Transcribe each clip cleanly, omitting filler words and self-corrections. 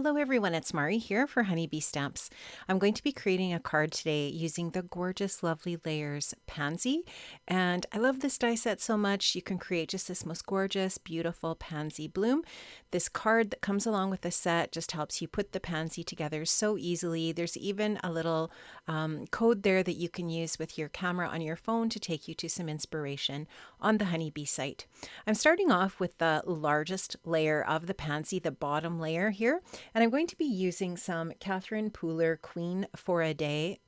Hello everyone, it's Mari here for Honeybee Stamps. I'm going to be creating a card today using the gorgeous, lovely layers Pansy. And I love this die set so much. You can create just this most gorgeous, beautiful pansy bloom. This card that comes along with the set just helps you put the pansy together so easily. There's even a little code there that you can use with your camera on your phone to take you to some inspiration on the Honeybee site. I'm starting off with the largest layer of the pansy, the bottom layer here. And I'm going to be using some Catherine Pooler Queen for a Day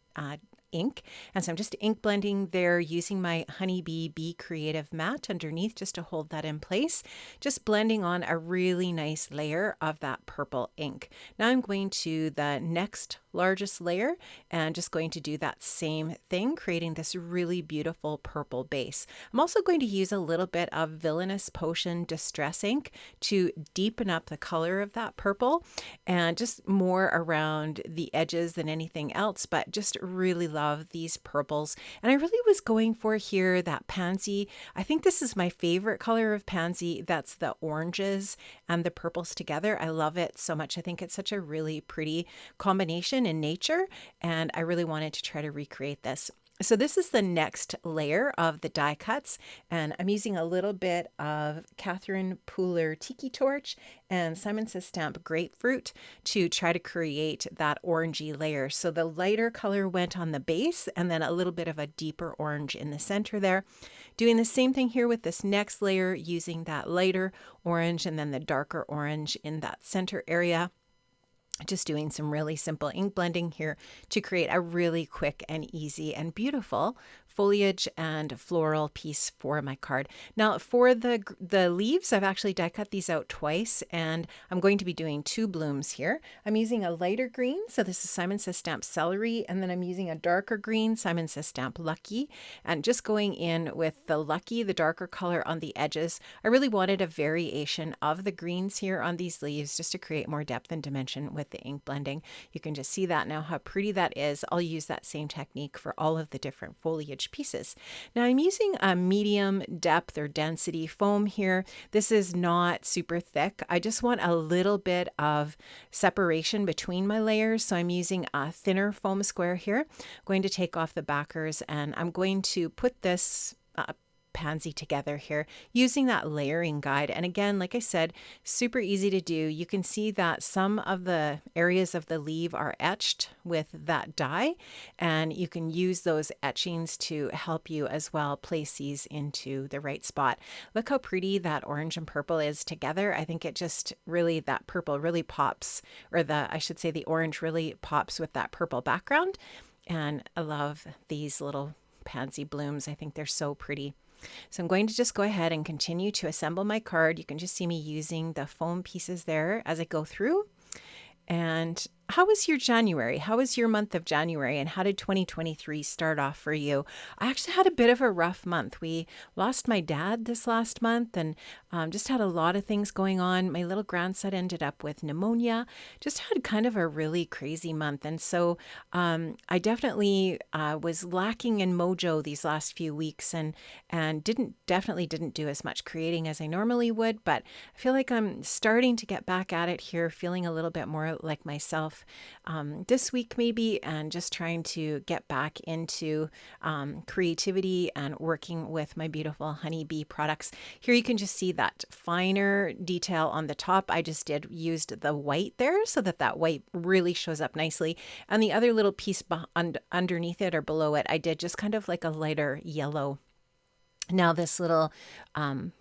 ink. And so I'm just ink blending there using my Honeybee Be Creative mat underneath just to hold that in place. Just blending on a really nice layer of that purple ink. Now I'm going to the next largest layer and just going to do that same thing, creating this really beautiful purple base. I'm also going to use a little bit of Villainous Potion Distress ink to deepen up the color of that purple and just more around the edges than anything else, but just really love these purples. And I really was going for here that pansy. I think this is my favorite color of pansy. That's the oranges and the purples together. I love it so much. I think it's such a really pretty combination in nature, and I really wanted to try to recreate this. So this is the next layer of the die cuts, and I'm using a little bit of Catherine Pooler Tiki Torch and Simon Says Stamp Grapefruit to try to create that orangey layer. So the lighter color went on the base and then a little bit of a deeper orange in the center there. Doing the same thing here with this next layer, using that lighter orange and then the darker orange in that center area. Just doing some really simple ink blending here to create a really quick and easy and beautiful foliage and floral piece for my card. Now for the leaves, I've actually die cut these out twice, and I'm going to be doing two blooms here. I'm using a lighter green, so this is Simon Says Stamp Celery, and then I'm using a darker green, Simon Says Stamp Lucky, and just going in with the Lucky, the darker color on the edges. I really wanted a variation of the greens here on these leaves just to create more depth and dimension with the ink blending. You can just see that now, how pretty that is. I'll use that same technique for all of the different foliage pieces. Now I'm using a medium depth or density foam here. This is not super thick. I just want a little bit of separation between my layers. So I'm using a thinner foam square here. I'm going to take off the backers, and I'm going to put this pansy together here using that layering guide. And again, like I said, super easy to do. You can see that some of the areas of the leaf are etched with that die, and you can use those etchings to help you as well place these into the right spot. Look how pretty that orange and purple is together. I think it just really, that purple really pops, or I should say the orange really pops with that purple background. And I love these little pansy blooms. I think they're so pretty. So I'm going to just go ahead and continue to assemble my card. You can just see me using the foam pieces there as I go through. And how was your January? How was your month of January, and how did 2023 start off for you? I actually had a bit of a rough month. We lost my dad this last month, and just had a lot of things going on. My little grandson ended up with pneumonia. Just had kind of a really crazy month. And so I definitely was lacking in mojo these last few weeks, and definitely didn't do as much creating as I normally would. But I feel like I'm starting to get back at it here, feeling a little bit more like myself this week maybe, and just trying to get back into creativity and working with my beautiful Honeybee products. Here you can just see that finer detail on the top. I just used the white there so that white really shows up nicely. And the other little piece underneath it or below it, I did just kind of like a lighter yellow. Now this little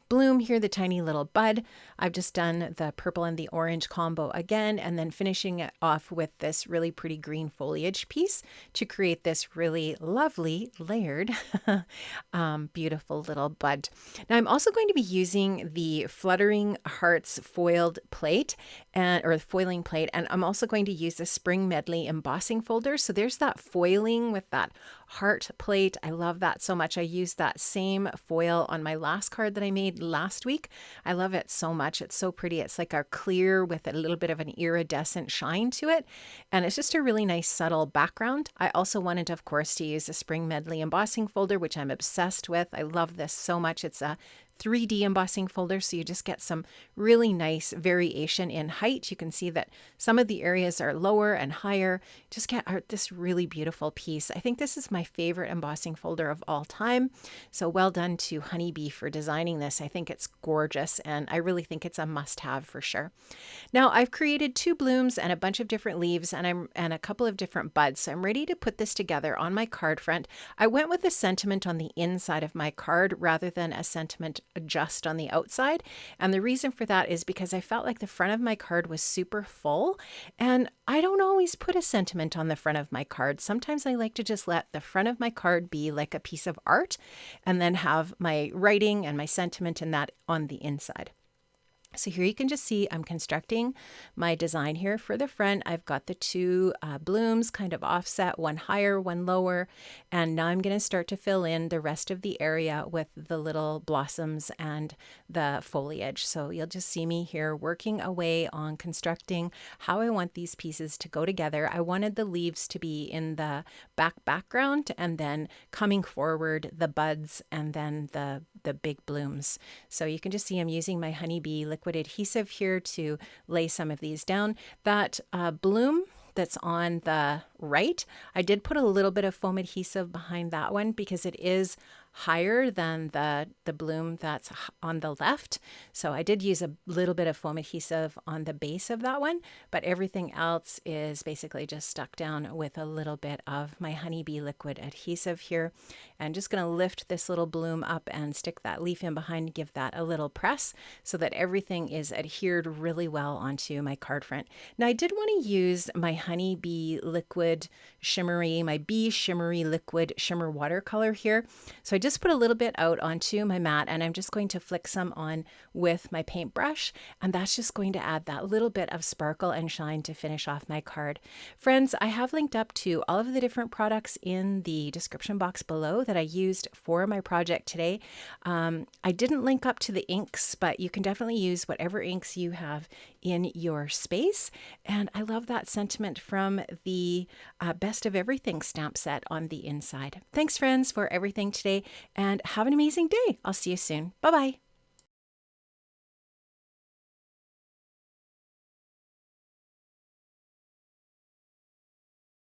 bloom here, the tiny little bud, I've just done the purple and the orange combo again, and then finishing it off with this really pretty green foliage piece to create this really lovely layered beautiful little bud. Now I'm also going to be using the Fluttering Hearts foiled plate or foiling plate, and I'm also going to use the Spring Medley embossing folder. So there's that foiling with that heart plate. I love that so much. I used that same foil on my last card that I made last week. I love it so much. It's so pretty. It's like a clear with a little bit of an iridescent shine to it. And it's just a really nice subtle background. I also wanted, of course, to use the Spring Medley embossing folder, which I'm obsessed with. I love this so much. It's a 3D embossing folder, so you just get some really nice variation in height. You can see that some of the areas are lower and higher. Just get this really beautiful piece. I think this is my favorite embossing folder of all time. So well done to Honeybee for designing this. I think it's gorgeous, and I really think it's a must-have for sure. Now I've created 2 blooms and a bunch of different leaves and a couple of different buds. So I'm ready to put this together on my card front. I went with a sentiment on the inside of my card rather than a sentiment just on the outside. And the reason for that is because I felt like the front of my card was super full, and I don't always put a sentiment on the front of my card. Sometimes I like to just let the front of my card be like a piece of art and then have my writing and my sentiment and that on the inside. So here you can just see I'm constructing my design here for the front. I've got the 2 blooms kind of offset, one higher, one lower. And now I'm going to start to fill in the rest of the area with the little blossoms and the foliage. So you'll just see me here working away on constructing how I want these pieces to go together. I wanted the leaves to be in the background, and then coming forward the buds, and then the big blooms. So you can just see I'm using my Honeybee liquid adhesive here to lay some of these down. That bloom that's on the right, I did put a little bit of foam adhesive behind that one because it is higher than the bloom that's on the left. So I did use a little bit of foam adhesive on the base of that one, but everything else is basically just stuck down with a little bit of my Honeybee liquid adhesive here. And just going to lift this little bloom up and stick that leaf in behind, give that a little press so that everything is adhered really well onto my card front. Now I did want to use my Honeybee liquid shimmery, my Bee Shimmery liquid shimmer watercolor here. So I just put a little bit out onto my mat, and I'm just going to flick some on with my paintbrush, and that's just going to add that little bit of sparkle and shine to finish off my card. Friends, I have linked up to all of the different products in the description box below that I used for my project today. I didn't link up to the inks, but you can definitely use whatever inks you have in your space. And I love that sentiment from the Best of Everything stamp set on the inside. Thanks, friends, for everything today, and have an amazing day. I'll see you soon. Bye-bye.